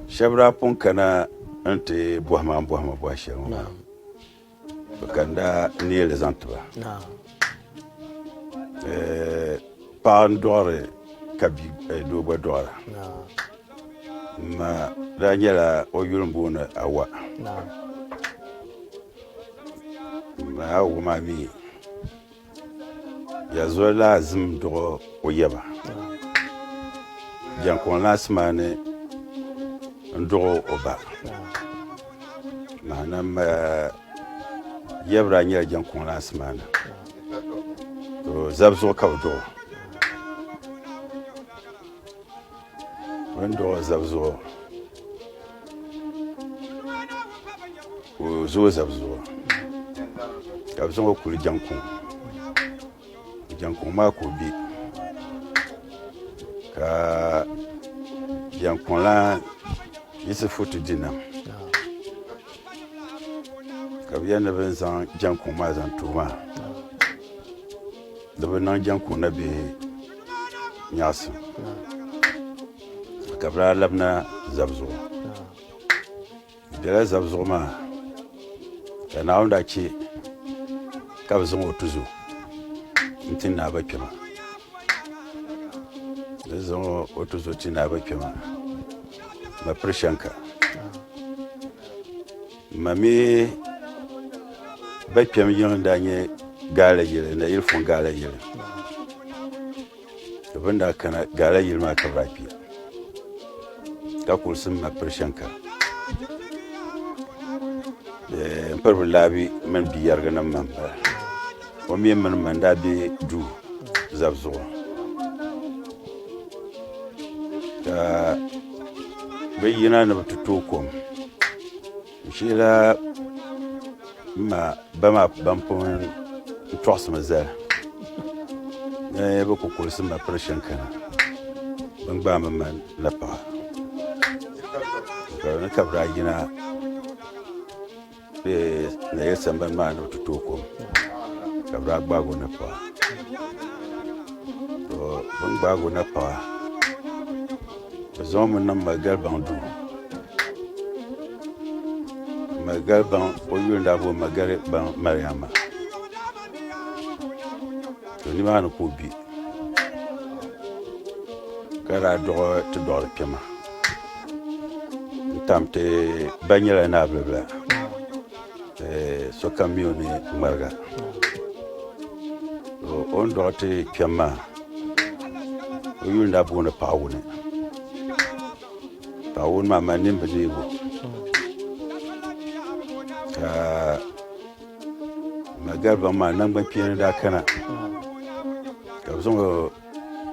Shabra Punkana ante Buhman Buashel. Kanda near the Zantua. Pandore Kabi Duba Dora. Ma Daniela Oyumbuna Awa. Ma Mami Yazola Zimdo Oyaba. Jankon last man ndo oba. Manam Yebra nyɛ jankon last man. To zabzo kawdo. Wendo zabzo. O zo zabzo. Kabzo ko jankon. Jankon ma ko bi. Ka jankon la yise fotu dinam. Kabia na benza jankon ma zan tuma. Da benan jankon na be nyasu. Kabra labna zabzo. Dela zabzo ma. Kana onda chi kabzo otuzo. Ntina ba kema. Zo otuzo tina ba kema. Ma preshanka. Mami Bapiam young Daniel Gala Yell and the Ilfon Gala Yell. The Venda can Gala Yell Macarapi. Kakulsum Mapreshanka. The Purple Labi men be Yarganam Mamba. Or me Mandabi do Zabzo. Be unanimous to Tokum. Sheila. Ma bama bampon trust mazel ebo ko kulsim ma pression kana bangba man la pa ko na kabra gina na yesa ban ma no to ko kabra gbago na pa to bangba go na pa zo mun nan magal bandu Magalban oyunda bo magare ban Mariama. To ni ma no ko bi. Kara do to do pema. Tamte banyela na bla. So kamioni marga. On do te pema. Oyunda bo na pawune. Pawun ma manimbe libo. Magalba ma nan ban piyan da kana ka zo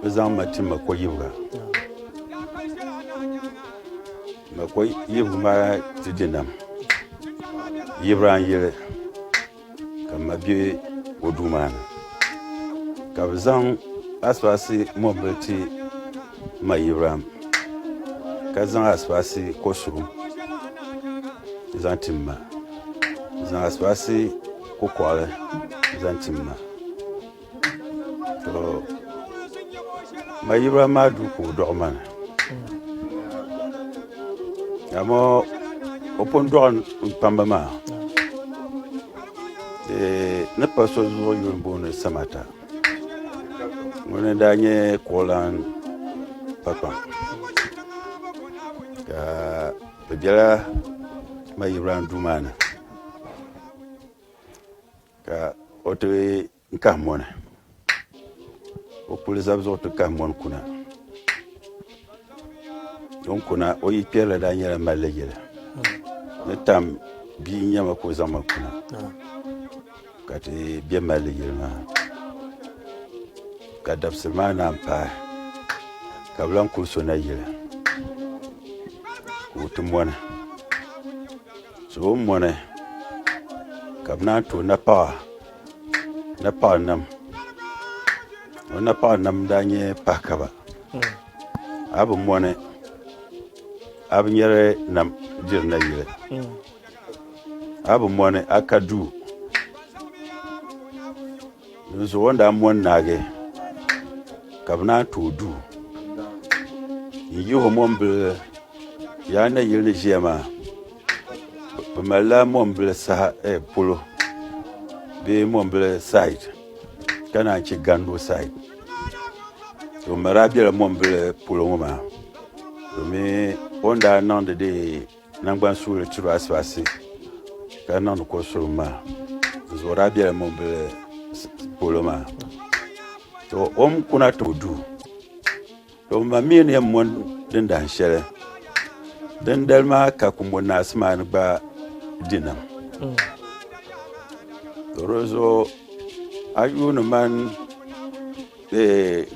zan matin makoyiba ma tidinam yibran yele kama bi odumana ka zan aswasi mobility ma yibram ka zan aswasi kosuru zan timma zan aswasi kukwale zantimma to mayibra madu ko doman amo opon don pambama ne paso zo yumbo ne samata ngone danye kolan papa ka bejala mayibra ndumana ka ote nkamona opuliza bzoto kamon kuna donc kuna oyi pierre daniel malejela netam bi nyama ko zama kuna kati bien malejela ka dabsmana pa ka blan kursona yela ko tumwana so mwana kabna to na pa nam danye pakaba abu mwane abu nyere nam jirna yile abu mwane akadu nzo wanda mwan nage kabna to du yi ho mombe ya na yili ʒiya maa bɛ malila mɔmbili polo bee mɔmbili side ka naan che Gando side to mara biɛla mɔmbili polo ŋɔ maa domin o ni daa niŋdi di nangban suuli tiri asibaasi ka niŋdi kosurum maa zuɣu daa biɛla mɔmbili polo maa to o mi kuna ti o du to ma mii ni yɛn mɔni din dahin shɛli din dali maa ka kumbo naasi maa ni gba dinam to di zuɣu a yuuni man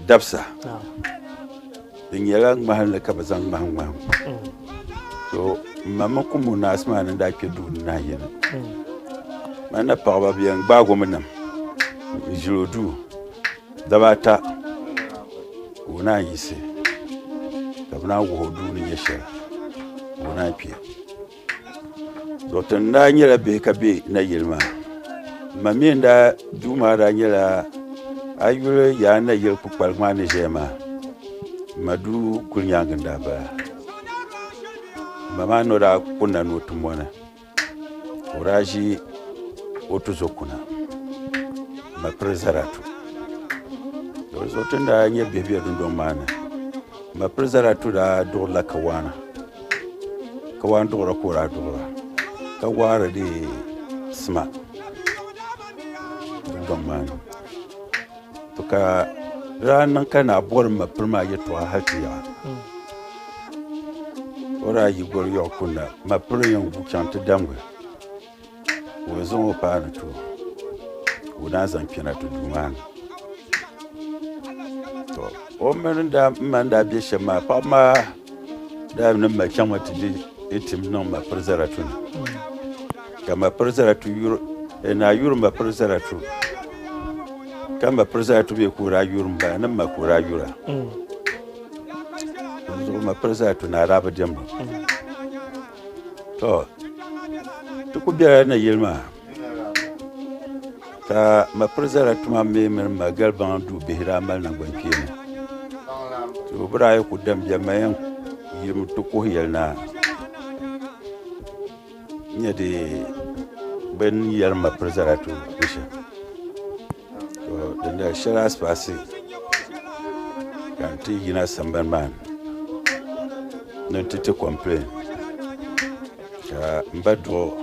dabsa di nyɛla ŋmahinli ka bɛ zaŋ ŋmahim to ma mi kumbo naasi maa ni daa kpe duu ni nahi yini man na paɣaba bɛ yɛn gbaago mi nam n ʒili o duu dabaata ka o naan yisi ka bɛ naan wuhi o duu ni nyɛ shɛli ka o naan kpe to tin daa nyɛla bihi ka be na yili maa ma mi n daa duu maa daa nyɛla a yuli yaa na yili kpukpali maa ni ʒɛya maa ma duu kuli nyaaŋa daa bala ma maa no daa kunna ni o ti mɔni o daa ʒi o tuzo kuna ma piri zaratu to zuɣu tin daa nyɛ bihi be dundɔŋ maa ni ma piri zaratu daa duɣirila kawaana kawaan duɣira ka o daa duɣira ka waari di sima dundɔŋ maa ni to ka di daa niŋ ka naa bɔri ma piri maa yɛltɔɣa hali ti yaɣa o daa yi gɔri yɔɣu kunna ma piri yɛn gu chaŋ ti damgi o zaŋ o paani to o daa zaŋ kpɛna ti duu maa ni to o mini man daa be shɛm maa paɣa maa daa ni ma chaŋmi ti di tim niŋ ma piri zaratu ni ka ma piri zaratu naa yuri ma piri zaratu ka ma piri zaratu be ko daa yuri m bala ni ma ko daa yura zuɣu ma piri zaratu naa daa bi diɛmdi to ti ku biɛla na yili maa ka ma piri zaratu maa mi mini ma galibaŋ duu bihi daa mali nangban kpeeni to bɛ daa yi ku dambiya ma yɛn yim ti kuhi yɛli naa nyɛ di bin yɛli ma piri zaratu bisha to dinda shɛli asipaasi ka n ti yina sambani maa ni n ti ti complain ka n ba duɣu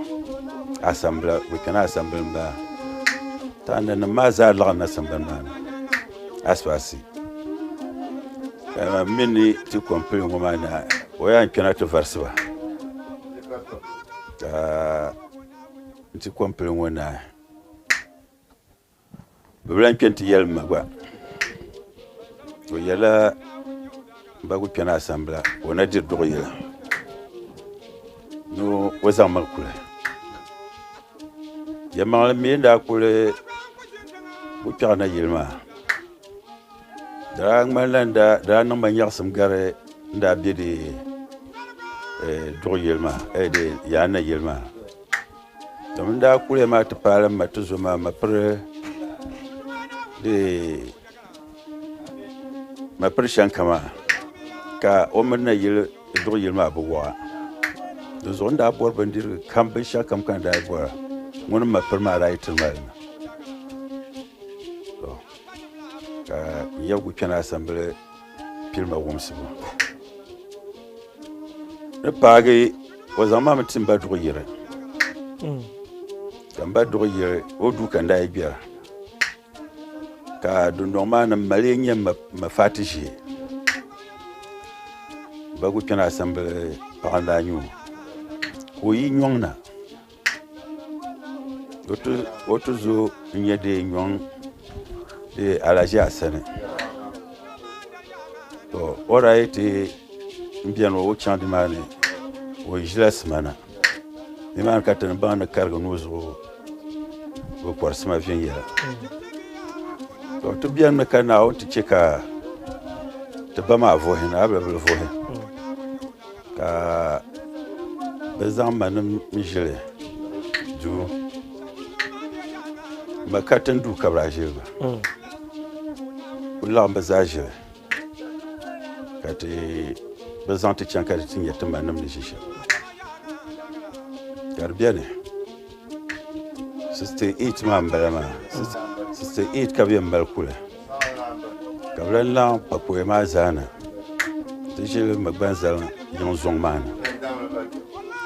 asambila bɛ kana asambili n baa tanda nim maa zaa laɣim na sambani maa ni asipaasi ka mini ti complain ŋɔ maa ni o yaa n kpɛna ti varisiba ka n ti complain ŋɔ naa bɛ bi lan kpɛn ti yɛli ma gba o yɛla ba ku kpɛna asambila o na diri duɣu yɛla ni o zaŋ mali kuli yɛmaŋli mi daa kuli ku kpɛɣu na yili maa daa ŋmanila daa niŋ ma nyaɣisim gari n daa be di duɣu yili maa di yaa na yili maa to n daa kuliya maa ti paali ma ti zo maa ma piri shanka maa ka o mini na yili duɣu yili maa bi waɣa di zuɣu n daa bɔri bindirigu kam binshɛɣu kam ka n daa bɔra ŋuni ma piri maa daa yi tiri mali na ka n yɛbigu kpɛna asambili pili ma wumsibu ni paagi o zaŋ maa mi ti n ba duɣu yiri ka n ba duɣu yiri o duu ka n daa yi gbɛra ka dundɔŋ maa ni mali nyɛ ma faati ʒee ba ku kpɛna asambili paɣa n daa nyɛ o ka o yi nyɔŋ na o ti zo n nyɛ di nyɔŋ di alaʒi asani to o daa yi ti n biɛni o chaŋ di maa ni o ʒila sima na ni maa ni ka ti ni baŋ ni karigi ni o zuɣu o kɔri sima viɛnyɛla to ti biɛni mi ka naawuni ti che ka ti ba maa vuhi ni a bi bili vuhi ka bɛ zaŋ ma nim ʒili duu ma katin duu ka bɛ daa ʒili ba ku laɣim bɛ zaa ʒili ka ti bɛ zaŋ ti chaŋ ka di ti nyɛ ti ma nimdi ʒishɛm ka di bɛni 68 maa n-bala maa 68 ka bɛ yɛn mali kuli ka bɛ lan laŋ pakɔya maa zaana ti ʒili mi gbanzali yiŋ zɔŋ maa ni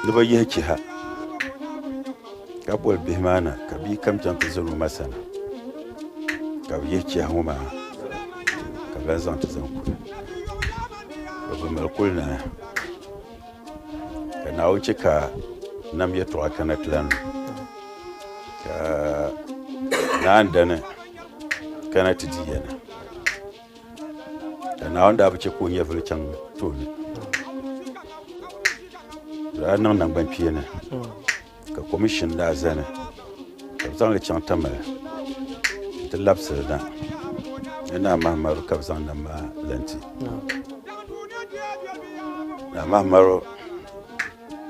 ni bɛ yihi chiha ka boli bihi maa na ka bia kam chaŋ ti zani o ma sani ka bɛ yihi chiha ŋɔ maa ka bɛ lan zaŋ ti zaŋ kuli bɛ mali kuli na ka Naawuni che ka nam yɛltɔɣa kana ti lan ka naan dani kana ti di yɛna ka Naawuni daa bi che ka o nyɛvili chaŋ tooni daa niŋ nangbankpeeni ni ka komishin daa zani ka bɛ zaŋli chaŋ Tamale ti labisiri na ni naa Mahamadu ka bɛ zaŋ nam maa lan ti naa Mahamadu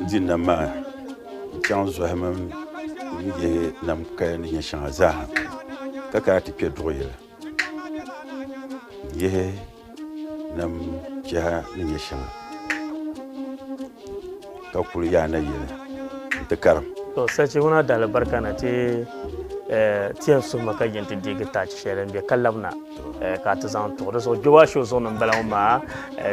di nam maa n-chaŋ zɔhimi n-yihi nam kaya ni nyɛ shɛŋa zaaha ka kana ti kpe duɣu yili n-yihi nam chɛha ni nyɛ shɛŋa ka kuli yaana yili n-ti karim. Sarki wuna da albarka na ti tiyan su maka yin ti digi ta ci shɛli n-bɛ ka labina ka ti zaŋ tuɣi di zuɣu Gbewaa show zuɣu ni n-bala ŋɔ maa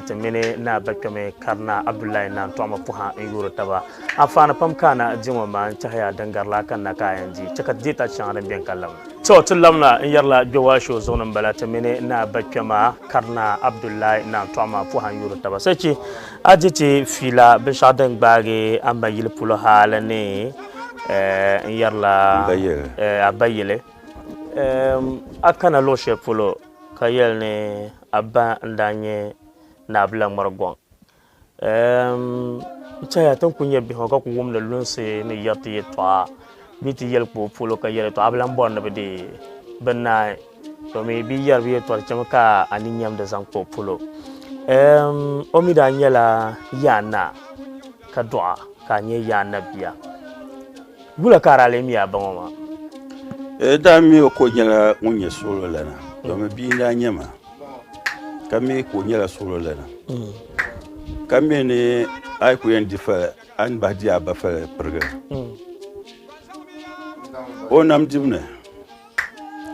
ti mini na ba kpɛmi karina Abdulai Natomah puha n-yuuri taba anfaani pam kana di ŋɔ maa n-chahaya dingarila ka na ka yɛn di chɛ ka ti deeta shɛŋa din bɛn ka labina to ti labina n-yɛrila Gbewaa show zuɣu ni n-bala ti mini na ba kpɛma karina Abdulai Natomah puha n-yuuri taba sarki a di ti fiila binshɛɣu din gbaagi an ba yili polo haali ni n-yɛrila a ba yili a kana luɣu shɛli polo ka yɛli ni a ba n-daa nyɛ naabila ŋmari gɔŋ n-chaya tin ku nyɛ bihi ŋɔ ka ku wumdi lunsi ni yɛri ti yɛltɔɣa bee ti yɛli kpa o polo ka yɛli tɔɣa a bi lan bɔri ni bi di bi naai domi bi yɛri bi yɛltɔɣa ti chɛmi ka a ni nyɛmdi zaŋ kpa o polo o mi daa nyɛla yaana ka dɔɣa ka a nyɛ yaana bia bula ka a mi a ba ŋɔ maa daa mi o ko nyɛla ŋun nyɛ suɣulo lana domi bia daa nyɛ ma ka mi ko nyɛla suɣulo lana ka mi ni a yi ku yɛn di fali a ni bahi di a ba fali pirigi o nam dibu ni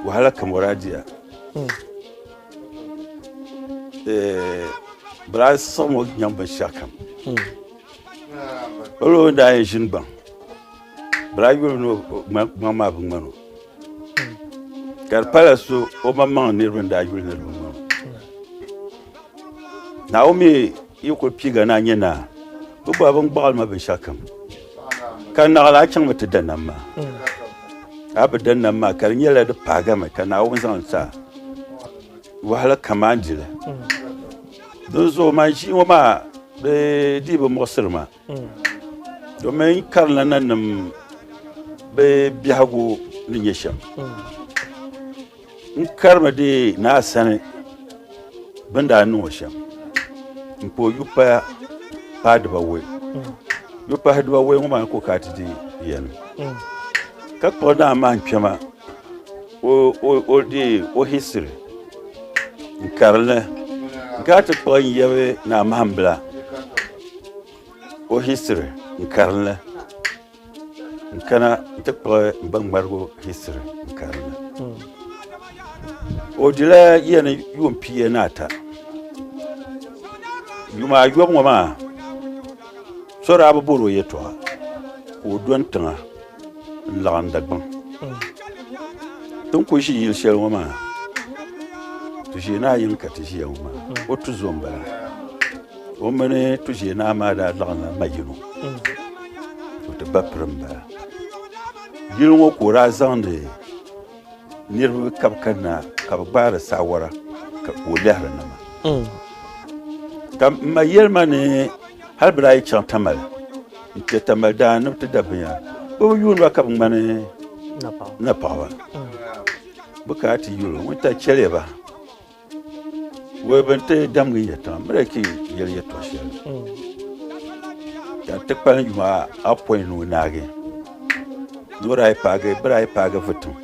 wahala kam o daa diya bala siɣim o nyaŋ binshɛɣu kam o lo daa yɛn ʒini gbaŋ bala yuli ni gbaŋ maa bi ŋmani o ka di pala so o ma maŋ niriba n-daa yuli niriba ŋmani o Naawuni yi kuli piiga naa nyɛ naa bi gba bin gbaɣili ma binshɛɣu kam ka naɣila a chaŋmi ti da nam maa a bi da nam maa ka di nyɛla di paagami ka Naawuni zaŋ sa wahala kamaan dili din zuɣu man ʒii ŋɔ maa bi dii bi muɣisiri ma domin karinla nanim bi biɛhigu ni nyɛ shɛm n karimi di naa sani bin daa niŋ o shɛm n pa o yupa paai dibawai yupa dibawai ŋɔ maa ko ka ti di yɛlim ka kpuɣi naa maa n kpɛma o history n karinli n ka ti kpuɣi n yɛbi naa mahambila o history n karinli n kana n ti kpuɣi n ba ŋmarigu history n karinli o dila yɛni yuun piya ni ata yumaa yɔbu ŋɔ maa so daa bi bori o yɛltɔɣa ka o do n-tiŋa n-laɣim Dagbaŋ tin ku ʒi yili shɛli ŋɔ maa tu ʒee naa yiŋ ka ti ʒiya ŋɔ maa o tuzo m-bala o mini tu ʒee naa maa daa laɣimla ma yino o ti ba piri m-bala yili ŋɔ ka o daa zaŋdi niriba ka bi kanna ka bi gbaari saawara ka o lɛhiri nama ka ma yɛlima ni hali bi daa yi chaŋ Tamale n kpe Tamale daa ni bi ti da binyɛra bi bi yuuni ba ka bi ŋmani napaɣaba bi kana ti yuli ŋun ta chɛliya ba wai bin ti damgi yɛltɔɣa mi daa ki yɛli yɛltɔɣa shɛli ka ti kpalim yuma apɔin ni o naagi ni o daa yi paagi bi daa yi paagi vutiŋ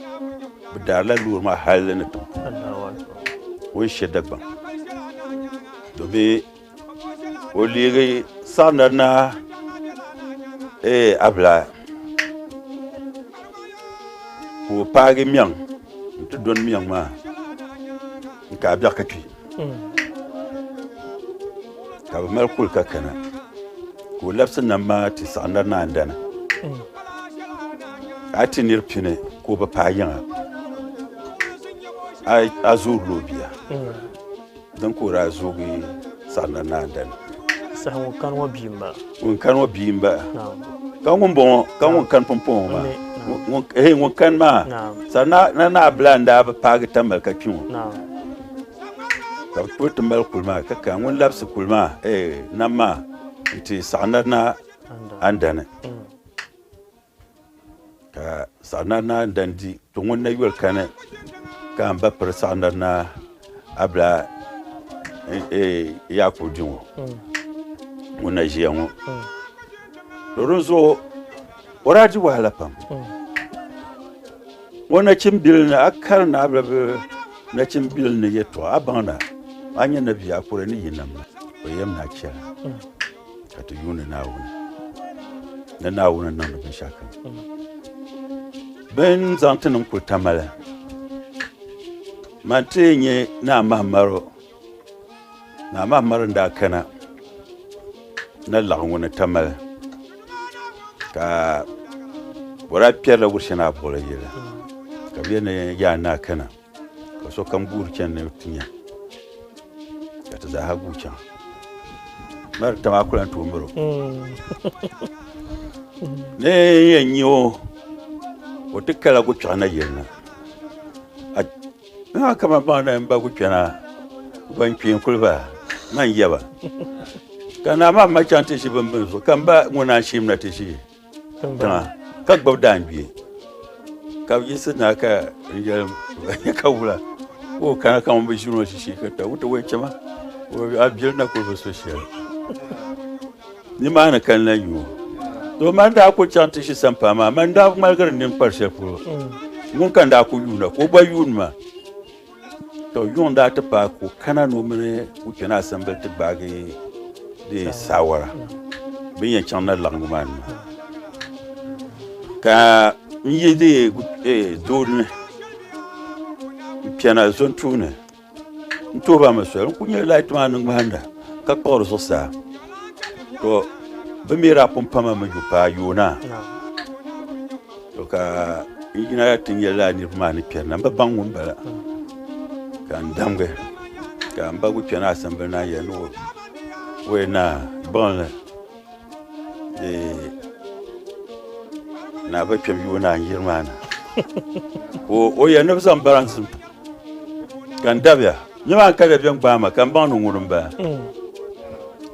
bi daarila loori maa hali ni tiŋ o yi shɛ Dagbaŋ domi وليغي صارنا Abdulai ko pagi miang to don miang ma ka biya ka twi ka ba mal kul ka kana ko lapsin nan ma ti sanar na andana ati nirpine ko ba payan ai azur lobiya dan ko ra zogi sanar na andana sa won kan wa bimba kan won kan pompon ma won kan ma sa na blanda ba pagi tamal ka kyu ka put mal kulma ka kan won labs kulma namma ti sanar na andana ka sanar na andandi to won na yul kana ka ba per sanar na abla ya ko dinwo wona jiyanwo Lorenzo waraji wahala pam wona cimbil na akar na abla na cimbil ne yeto abana anya na biya kure ni yinam ko yam na kiya ka to yuna na wuna nan da shaka ben zantin ku tamala mantenye na mahmaro da kana na lagwuna tamala ka wara piyarla wurshina bola yela ka biyana ya na kana ka so kan burken ne tinya ka ta za gucan mar ta makulan to muro ne yanyo wata kala gucan na yela na kama ba na ba gucana ban kiyin kulba man yaba kana ma macante shi ban so kan ba muna shi na tishi ka gbawdan bi ka yisi na ka ya kawula ko kana kan bi shiro shi ka ta wuta wai cema ko abjir na ko social ni ma na kan nan yu to man da ku chante shi sampa ma man da malgar nin parshe ko mun kan da ku yuna ko ba yunma to yun da ta pa ko kana no mene ku kana sambal ta bage de sawara bin yan chan na langman ka yidi dole piana zon tune to ba maso ku ne light man nganda ka por so sa to be mira pompa ma ju pa yuna to ka igina tin yalla ni man piana ba bangun bala kan damge kan ba ku piana assemble na ya no we na bon na ba pem yuna yirmana o ya no zan balance kan dabya nyama ka da biyan ba ma kan ba no ngurun ba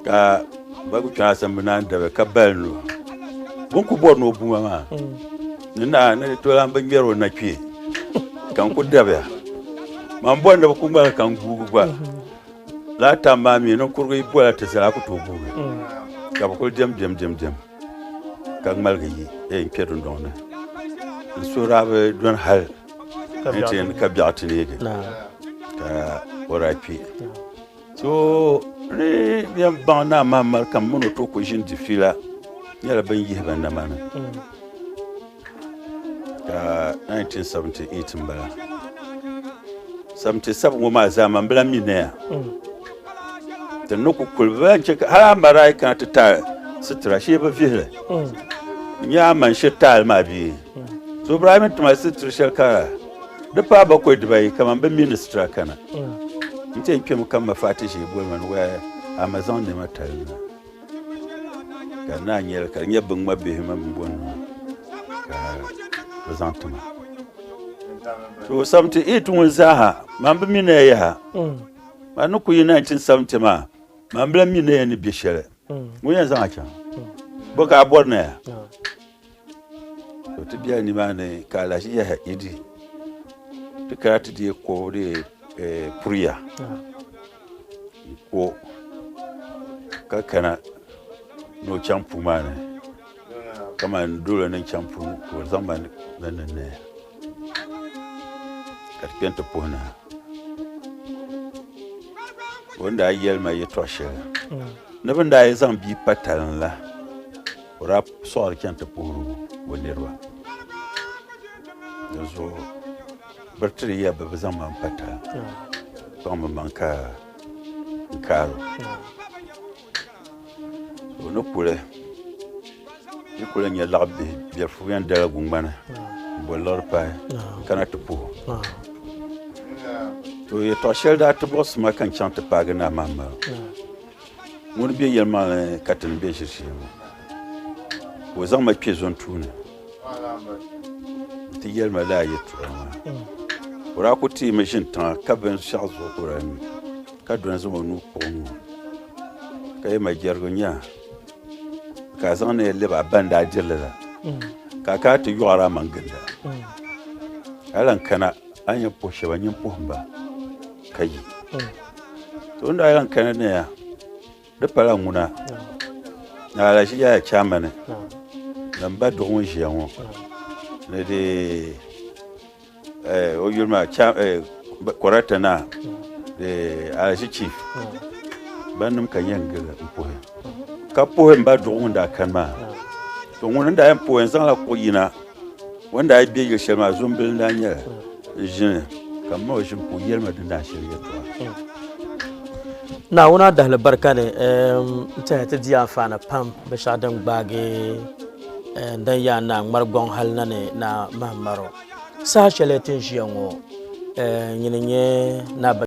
ka ba ku kana san bana da ka balno bun ku bor no bu ma ni na to lan ban gero na kwi kan ku dabya man bon da ku ba kan gugu ba la ta ma mi no kurgo ibo la ta sala ku to bu ka ba ko dem kan malgayi impedon dona sura be don hal enten ka biati ne ka orapi so ne bien bana mama kam mono to ko jin di fila yala ban yi ban namana ka 1978 mbala 77 ngoma zama mbala mine tan ku kulba ce ha marai kan ta sutura shi ba fihla ya man shi tal ma bi so Ibrahim to my sister shaka da pa ba ko dubai kaman ba ministra kana nte yake mu kan mafati shi bo man wa Amazon ne mata kana nyel ka nyebin mabbe hima mbon ka presentement so 78 mun zaha man ba mine ya ma no ku 1970 ma man bla mine ne bi shere mun yan zan acha boka aborna to tibiya ni mane kala shi ya idi to karatu di ko de puriya ko kakana no champu mane kama ndolo na champu ko zamba nan ne karkenta pona wanda ayyal mai ya toshe nabin da ya zan bi patalan la ora soor kenta puru wonirwa zo bertri ya ba zan man pata to man ka karo so no pule ni kule nya labbe bi fu yan dala gungmana bo lor pa kana tupu to ye to shelda to boss ma kan chanta pagana mama mun bi yelma katin be shi wo zan ma ke zon tuna ti yelma la yetu ora ko ti machine tan ka ben charge ko ran ka don zo nu ko kay ma jergo nya ka zan ne le ba banda jilla ka ka ti yora manganda alan kana anya poshe banyin pohamba kai to nda alan kana ne ya da pala nguna na la shi ya chama ne nan ba do won shi awon ne de o yurma cha korata na de ala shi chief banum kan yanga pohe ka pohe ba do won da kan ma to won da yan pohe zan la ko yina wanda ai biye shi ma zumbil da nya jin kamar shi ko yelma da shi ya to na wona da barka ne ta diya fana pam be shadan gbage dan ya na margon halna ne na mahmaro sa sheletin shi yanwo nyinye na